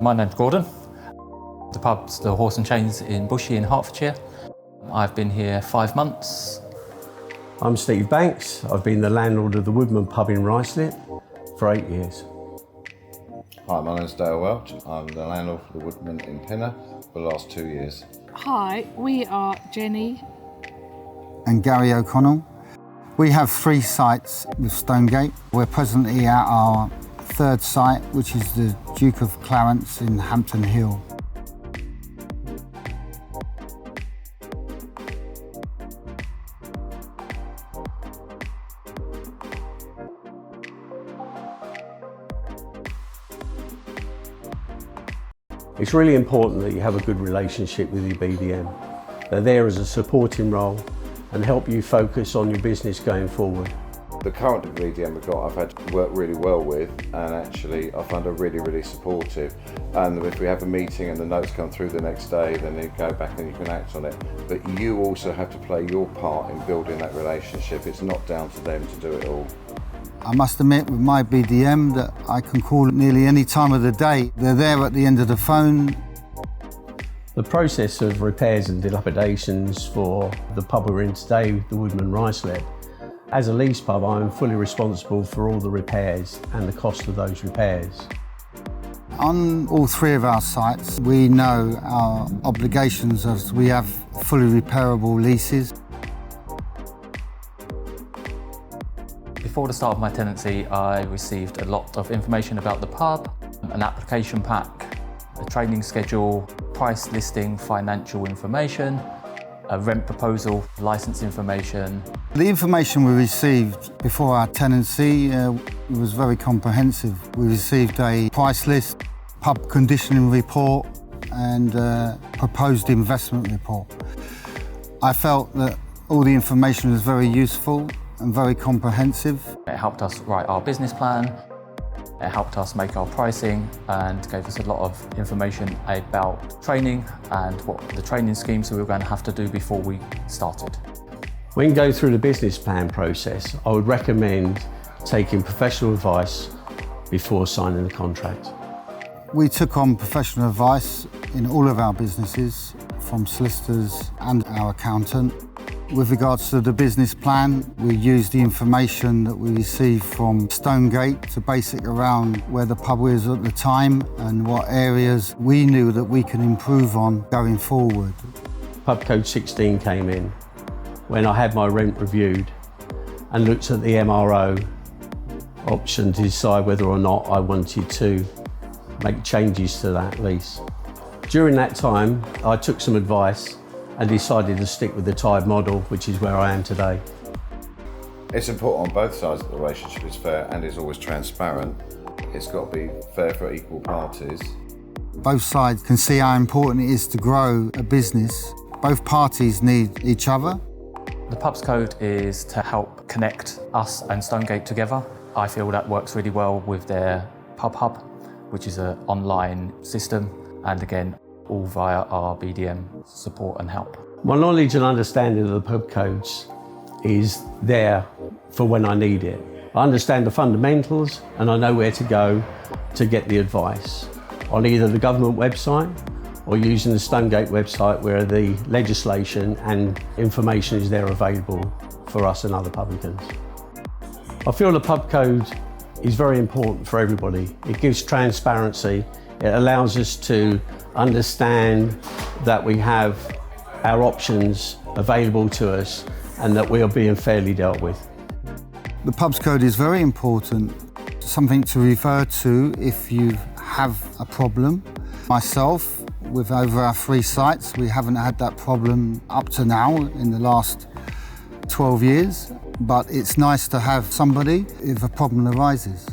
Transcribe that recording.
My name's Gordon. The pub's the Horse and Chains in Bushey in Hertfordshire. I've been here 5 months. I'm Steve Banks. I've been the landlord of the Woodman pub in Ruislip for 8 years. Hi, my name's Dale Welch. I'm the landlord for the Woodman in Pinner for the last 2 years. Hi, we are Jenny and Gary O'Connell. We have 3 sites with Stonegate. We're presently at our 3rd site, which is the Duke of Clarence in Hampton Hill. It's really important that you have a good relationship with your BDM. They're there as a supporting role and help you focus on your business going forward. The current BDM we've got, I've had to work really well with, and actually I find her really supportive. And if we have a meeting and the notes come through the next day, then you go back and you can act on it. But you also have to play your part in building that relationship. It's not down to them to do it all. I must admit with my BDM that I can call nearly any time of the day. They're there at the end of the phone. The process of repairs and dilapidations for the pub we're in today, the Woodman Ruislip, as a lease pub, I'm fully responsible for all the repairs and the cost of those repairs. On all 3 of our sites, we know our obligations as we have fully repairable leases. Before the start of my tenancy, I received a lot of information about the pub, an application pack, a training schedule, price listing, financial information, a rent proposal, licence information. The information we received before our tenancy was very comprehensive. We received a price list, pub conditioning report and proposed investment report. I felt that all the information was very useful and very comprehensive. It helped us write our business plan, it helped us make our pricing and gave us a lot of information about training and what the training schemes we were going to have to do before we started. When you go through the business plan process, I would recommend taking professional advice before signing the contract. We took on professional advice in all of our businesses, from solicitors and our accountant. With regards to the business plan, we used the information that we received from Stonegate to base it around where the pub was at the time and what areas we knew that we can improve on going forward. Pub Code 16 came in when I had my rent reviewed and looked at the MRO option to decide whether or not I wanted to make changes to that lease. During that time, I took some advice and decided to stick with the tied model, which is where I am today. It's important on both sides that the relationship is fair and is always transparent. It's got to be fair for equal parties. Both sides can see how important it is to grow a business. Both parties need each other. The pub's code is to help connect us and Stonegate together. I feel that works really well with their pub hub, which is an online system, and again, all via our BDM support and help. My knowledge and understanding of the pub codes is there for when I need it. I understand the fundamentals and I know where to go to get the advice on either the government website or using the Stonegate website where the legislation and information is there available for us and other publicans. I feel the pub code is very important for everybody. It gives transparency. It allows us to understand that we have our options available to us and that we are being fairly dealt with. The pub's code is very important, something to refer to if you have a problem. Myself, with over our 3 sites, we haven't had that problem up to now in the last 12 years, but it's nice to have somebody if a problem arises.